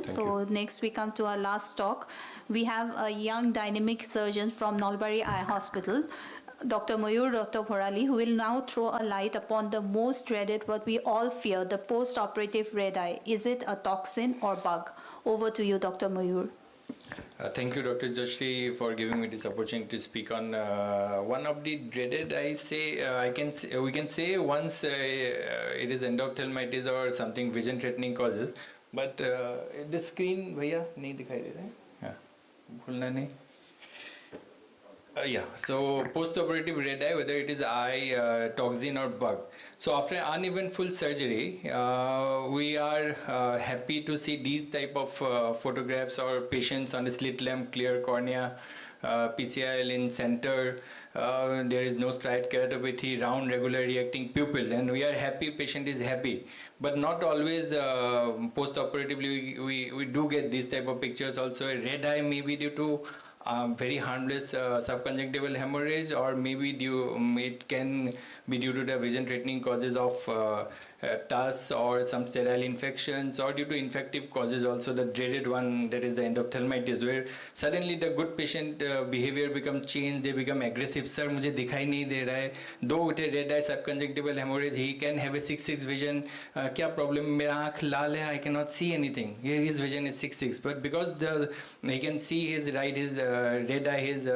So next we come to our last talk. We have a young dynamic surgeon from Nalbari Eye Hospital, Dr. MAYUR, Dr. BHARALI, who will now throw a light upon the most dreaded, what we all fear, the post-operative red eye. Is it a toxin or bug? Over to you, Dr. MAYUR. Thank you, Dr. Joshi, for giving me this opportunity to speak on one of the dreaded. We can say once it is endophthalmitis or something vision-threatening causes, but the screen, भैया नहीं दिखाई दे रहा है, हाँ, भूलना नहीं. Yeah, so post-operative red eye, whether it is eye, toxin or bug. So after uneventful surgery, we are happy to see these type of photographs or patients on a slit lamp, clear cornea, PCIL in center, there is no striate keratopathy, round regular reacting pupil, and we are happy, patient is happy. But not always post-operatively we do get these type of pictures also. A red eye may be due to very harmless subconjunctival hemorrhage, or maybe it can be due to the vision-threatening causes of TUS or some sterile infections, or due to infective causes also, the dreaded one, that is the endophthalmitis, where suddenly the good patient behavior becomes changed, they become aggressive. Sir, मुझे दिखाई नहीं दे रहा है. Though with a red eye subconjunctival hemorrhage, he can have a 6/6 vision. क्या problem? मेरा आँख लाल है, I cannot see anything. His vision is 6/6, but because he can see his red eye, his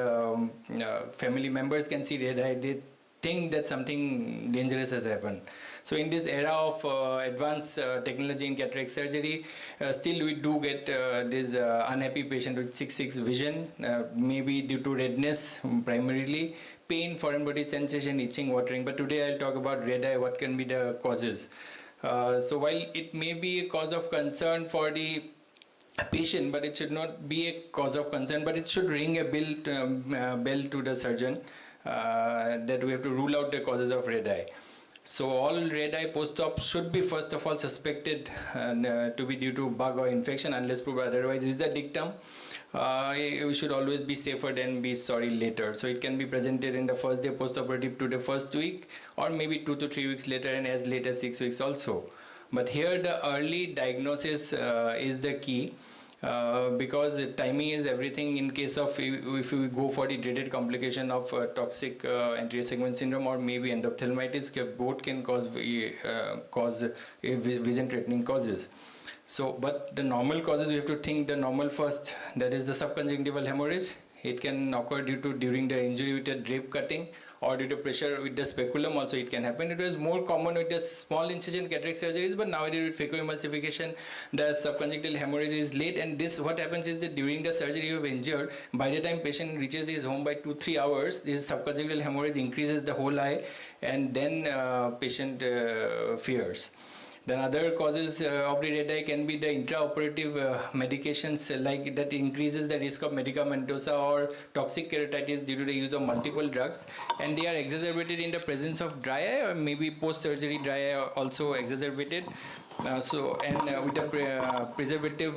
family members can see red eye, they think that something dangerous has happened. So in this era of advanced technology in cataract surgery, still we do get this unhappy patient with 6/6 vision, maybe due to redness primarily, pain, foreign body sensation, itching, watering. But today I'll talk about red eye, what can be the causes. So while it may be a cause of concern for the patient, but it should not be a cause of concern, but it should ring a bell to the surgeon that we have to rule out the causes of red eye. So all red eye post-op should be first of all suspected to be due to bug or infection unless proved otherwise. Is the dictum. We should always be safer than be sorry later. So it can be presented in the first day post-operative to the first week, or maybe 2 to 3 weeks later, and as late as 6 weeks also. But here the early diagnosis is the key. Because timing is everything. In case of if we go for the dreaded complication of toxic anterior segment syndrome or maybe endophthalmitis, both can cause vision-threatening causes. So, but the normal causes, we have to think the normal first, that is the subconjunctival hemorrhage. It can occur during the injury with a drape cutting, or due to pressure with the speculum also it can happen. It was more common with the small incision cataract surgeries, but nowadays with phacoemulsification, the subconjunctival hemorrhage is late, and this what happens is that during the surgery you have injured, by the time patient reaches his home by 2-3 hours, this subconjunctival hemorrhage increases the whole eye, and then patient fears. Then other causes of the red eye can be the intraoperative medications like that increases the risk of medicamentosa or toxic keratitis due to the use of multiple drugs, and they are exacerbated in the presence of dry eye, or maybe post-surgery dry eye also exacerbated. With the preservative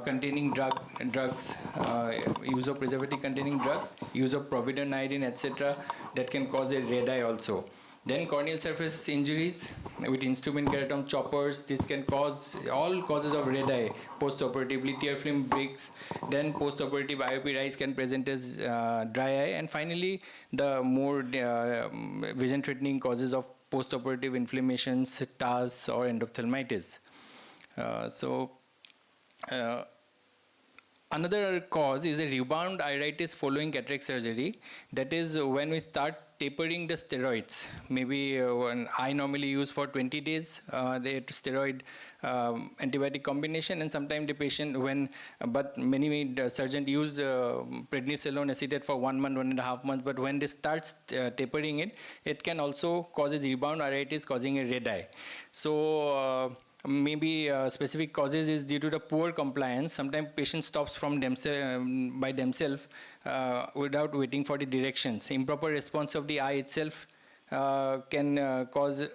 containing drugs, use of preservative containing drugs, use of providone, iodine, etc., that can cause a red eye also. Then corneal surface injuries with instrument keratome choppers, this can cause all causes of red eye post-operatively. Tear film breaks, then post-operative IOP rise can present as dry eye, and finally the more vision-threatening causes of post-operative inflammations, TUS or endophthalmitis. Another cause is a rebound iritis following cataract surgery. That is when we start tapering the steroids. Maybe when I normally use for 20 days the steroid antibiotic combination, and sometimes the patient but many surgeons use prednisolone acetate for 1 month, 1.5 months. But when they start tapering it, it can also cause a rebound iritis causing a red eye. So maybe specific causes is due to the poor compliance. Sometimes patient stops from by themselves without waiting for the directions. Improper response of the eye itself can cause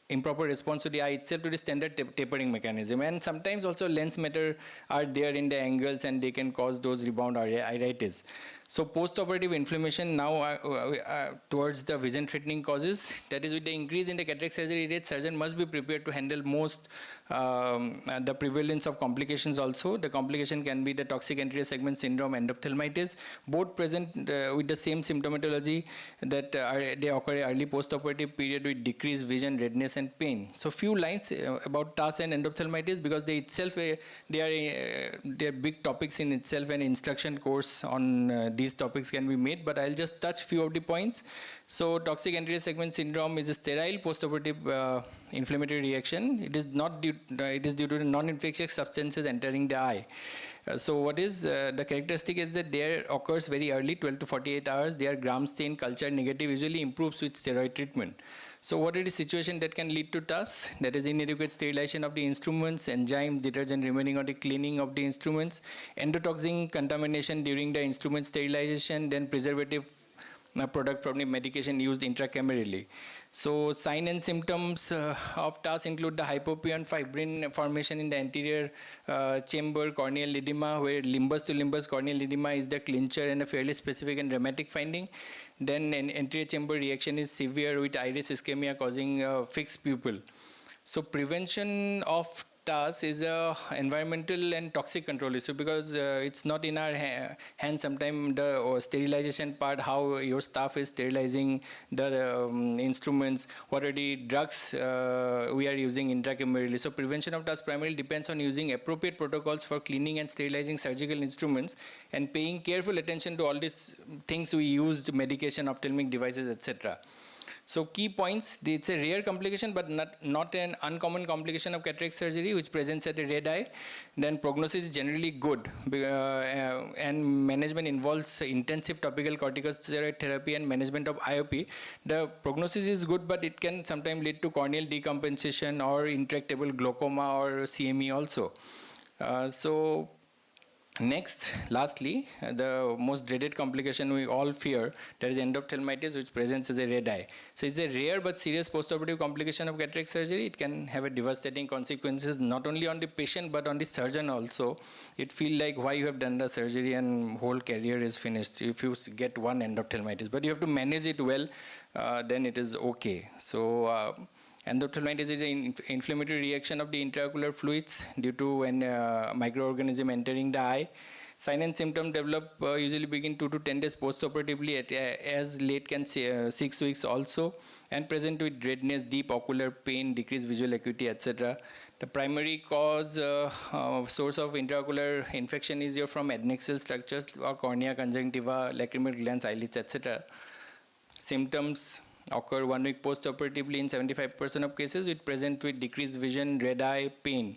improper response to the eye itself to the standard tapering mechanism. And sometimes also lens matter are there in the angles, and they can cause those rebound iritis. So post-operative inflammation now towards the vision-threatening causes. That is, with the increase in the cataract surgery rate, surgeon must be prepared to handle most the prevalence of complications also. The complication can be the toxic anterior segment syndrome, endophthalmitis, both present with the same symptomatology that they occur early post-operative period with decreased vision, redness, and pain. So few lines about TAS and endophthalmitis, because they itself they are big topics in itself, and instruction course on these topics can be made, but I'll just touch few of the points. So toxic anterior segment syndrome is a sterile postoperative inflammatory reaction. It is due to non-infectious substances entering the eye. So what is the characteristic is that there occurs very early, 12 to 48 hours. They are gram stain, culture negative, usually improves with steroid treatment. So what is the situation that can lead to TAS? That is inadequate sterilization of the instruments, enzyme, detergent remaining on the cleaning of the instruments, endotoxin contamination during the instrument sterilization, then preservative product from the medication used intracamerally. So sign and symptoms of TAS include the hypopia and fibrin formation in the anterior chamber, corneal edema, where limbus to limbus corneal edema is the clincher and a fairly specific and dramatic finding. Then an anterior chamber reaction is severe with iris ischemia causing fixed pupil. So prevention of TAS is a environmental and toxic control issue, because it's not in our hands sometimes the sterilization part, how your staff is sterilizing the instruments, what are the drugs we are using intracamerally. So prevention of TAS primarily depends on using appropriate protocols for cleaning and sterilizing surgical instruments and paying careful attention to all these things we used, medication, ophthalmic devices, etc. So key points, it's a rare complication but not an uncommon complication of cataract surgery which presents at a red eye. Then prognosis is generally good and management involves intensive topical corticosteroid therapy and management of IOP. The prognosis is good, but it can sometimes lead to corneal decompensation or intractable glaucoma or CME also. Next, lastly, the most dreaded complication we all fear, that is endophthalmitis, which presents as a red eye. So it's a rare but serious postoperative complication of cataract surgery. It can have a devastating consequences not only on the patient but on the surgeon also. It feels like why you have done the surgery and whole career is finished if you get one endophthalmitis. But you have to manage it well, then it is okay. So endophthalmitis is an inflammatory reaction of the intraocular fluids due to an microorganism entering the eye. Sign and symptom develop usually begin 2 to 10 days post-operatively, as late can 6 weeks also, and present with redness, deep ocular pain, decreased visual acuity, etc. The primary cause, source of intraocular infection is from adnexal structures or cornea, conjunctiva, lacrimal glands, eyelids, etc. Symptoms occur 1 week post-operatively in 75% of cases, with present with decreased vision, red eye, pain.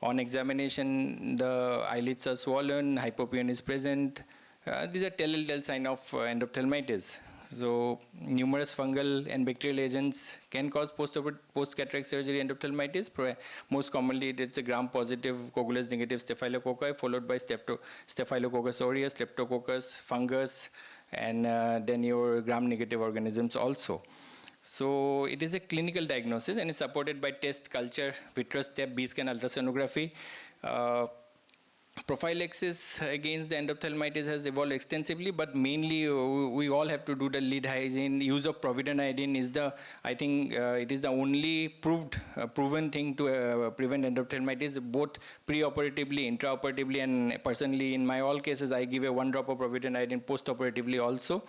On examination, the eyelids are swollen, hypopyon is present. These are telltale signs of endophthalmitis. So numerous fungal and bacterial agents can cause post-cataract surgery endophthalmitis. Most commonly, it's a gram-positive, coagulase-negative staphylococci, followed by Staphylococcus aureus, streptococcus, fungus, and then your gram-negative organisms also. So it is a clinical diagnosis and is supported by test, culture, vitreous step, B-scan, ultrasonography. Prophylaxis against the endophthalmitis has evolved extensively, but mainly we all have to do the lid hygiene. Use of provident iodine is I think it is the only proven thing to prevent endophthalmitis, both pre-operatively, intraoperatively, and personally in my all cases I give a 1 drop of provident iodine post-operatively also.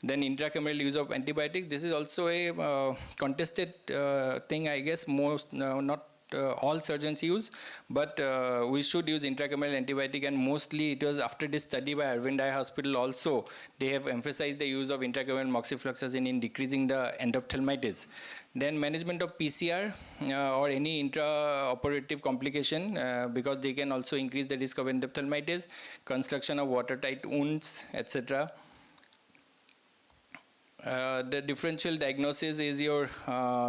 Then intracameral use of antibiotics. This is also a contested thing, I guess. Not all surgeons use, but we should use intracameral antibiotic, and mostly it was after this study by Arvind Eye Hospital also, they have emphasized the use of intracameral moxifloxacin in decreasing the endophthalmitis. Then management of PCR or any intraoperative complication, because they can also increase the risk of endophthalmitis, construction of watertight wounds, etc. The differential diagnosis is your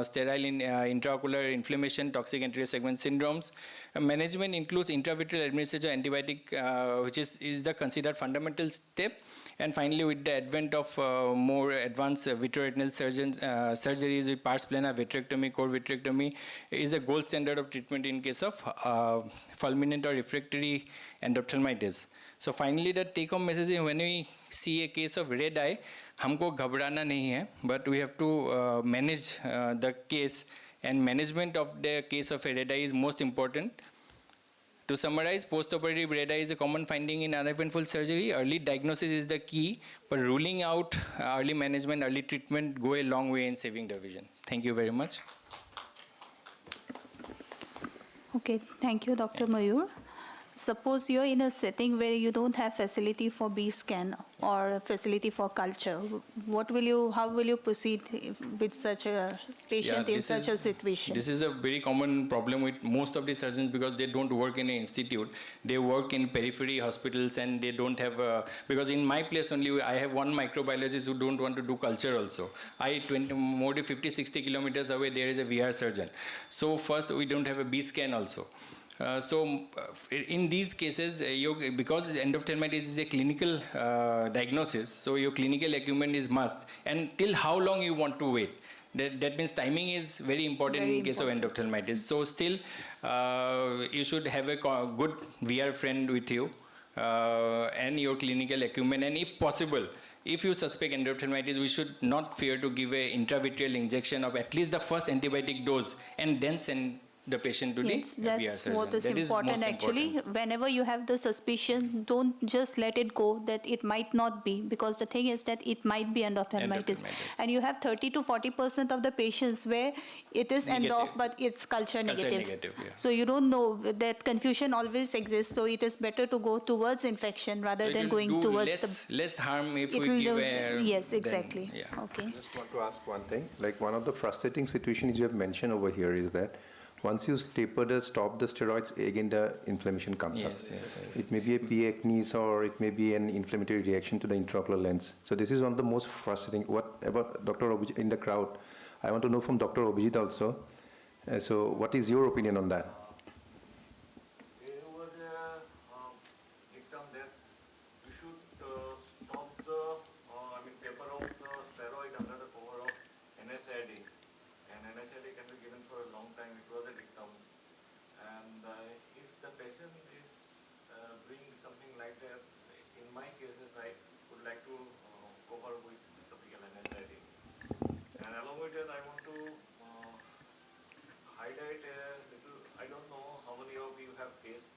sterile intraocular inflammation, toxic anterior segment syndromes. Management includes intravitreal administration of antibiotic, which is the considered fundamental step. And finally, with the advent of more advanced vitreoretinal surgeries with pars plana vitrectomy, core vitrectomy, is a gold standard of treatment in case of fulminant or refractory endophthalmitis. So finally, the take-home message is when we see a case of red eye, हमको घबराना नहीं है, but we have to manage the case, and management of the case of a red eye is most important. To summarize, post-operative red eye is a common finding in uneventful surgery. Early diagnosis is the key, but ruling out early management, early treatment go a long way in saving the vision. Thank you very much. Okay, thank you, Dr. Mayur. Suppose you're in a setting where you don't have facility for B scan or facility for culture. How will you proceed with such a patient in such a situation? This is a very common problem with most of the surgeons because they don't work in an institute. They work in periphery hospitals and they don't have, because in my place only I have one microbiologist who don't want to do culture also. More than 50-60 kilometers away there is a VR surgeon. So first we don't have a B scan also. In these cases, because endophthalmitis is a clinical diagnosis, so your clinical acumen is must. And till how long you want to wait? That means timing is very important in case of endophthalmitis. So still, you should have a good VR friend with you and your clinical acumen. And if possible, if you suspect endophthalmitis, we should not fear to give an intravitreal injection of at least the first antibiotic dose and then send the patient to the VR That's surgeon. what is That important most actually. important. Whenever you have the suspicion, don't just let it go that it might not be, because the thing is that it might be endophthalmitis. And you have 30 to 40% of the patients where it is endo, but it's culture negative. Yeah. So you don't know, that confusion always exists. So it is better to go towards infection rather than going towards less harm if it we will give lose, a... yes, exactly. Then, yeah. Okay. I just want to ask one thing. Like one of the frustrating situations you have mentioned over here is that once you stop the steroids, again the inflammation comes up. Yes. It may be a P. acnes or it may be an inflammatory reaction to the intraocular lens. So this is one of the most frustrating. Whatever, Dr. Abhijit in the crowd, I want to know from Dr. Abhijit also. So what is your opinion on that? There was a dictum that you should stop the taper off the steroid under the cover of NSAID. And NSAID can be given for a long time. It was a dictum. And if the patient is doing something like that, in my cases, I would like to cover with topical NSAID. And along with that, I want to highlight a little, I don't know how many of you have faced.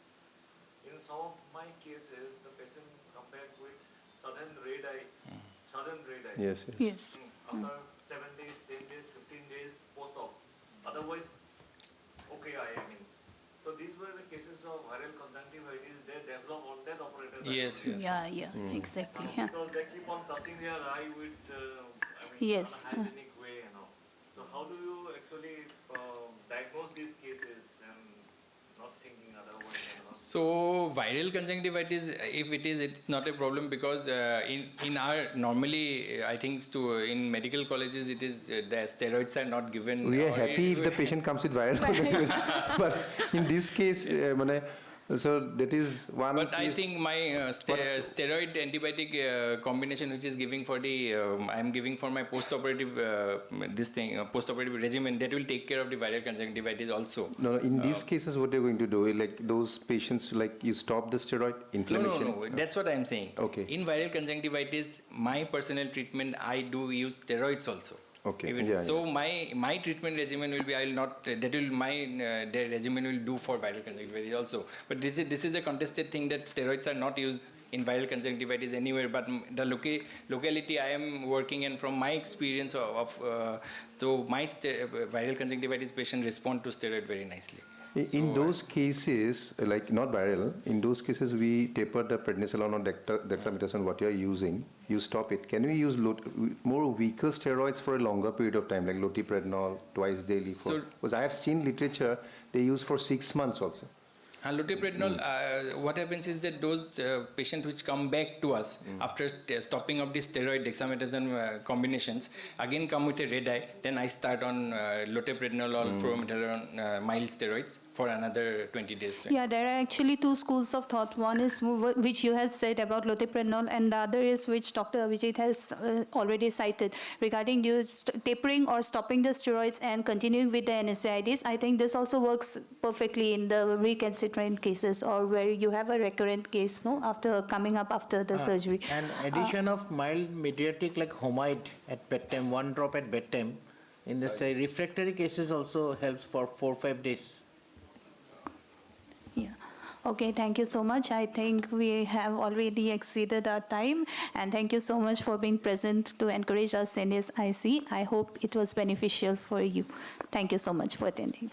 In some of my cases, the patient come back with sudden red eye. Yes. After 7 days, 10 days, 15 days post-op. Otherwise, okay eye, So these were the cases of viral conjunctivitis. They develop on that operator. Yes. Yeah, exactly. Yeah. Because they keep on touching their eye with, Yes. unhygienic way, So how do you actually diagnose these cases and not thinking otherwise? So viral conjunctivitis, if it is, it's not a problem because in our normally I think in medical colleges it is the steroids are not given. We are happy if the patient comes with viral conjunctivitis. But in this case, so that is one. But I think my steroid antibiotic combination, which is giving for the I'm giving for my post-operative post-operative regimen, that will take care of the viral conjunctivitis also. No, in these cases, what they're going to do, like those patients, like you stop the steroid inflammation. No. That's what I'm saying. Okay. In viral conjunctivitis, my personal treatment, I do use steroids also. Okay. So my treatment regimen will be, the regimen will do for viral conjunctivitis also. But this is a contested thing that steroids are not used in viral conjunctivitis anywhere. But the locality I am working in, from my experience so my viral conjunctivitis patient respond to steroid very nicely. In those cases, like not viral, in those cases we taper the prednisolone or dexamethasone, what you are using, you stop it. Can we use more weaker steroids for a longer period of time, like loteprednol twice daily? Because I have seen literature, they use for 6 months also. Loteprednol, what happens is that those patients which come back to us after stopping of the steroid dexamethasone combinations, again come with a red eye, then I start on loteprednol or fluoromethalone mild steroids for another 20 days. Yeah, there are actually two schools of thought. One is which you have said about loteprednol, and the other is which Dr. Abhijit has already cited regarding you tapering or stopping the steroids and continuing with the NSAIDs. I think this also works perfectly in the weak acid recalcitrant cases or where you have a recurrent case, no, after coming up after the surgery. And addition of mild mediatic like homide at bedtime, 1 drop at bedtime, in the say refractory cases also helps for 4-5 days. Yeah. Okay, thank you so much. I think we have already exceeded our time, and thank you so much for being present to encourage us in this IC. I hope it was beneficial for you. Thank you so much for attending.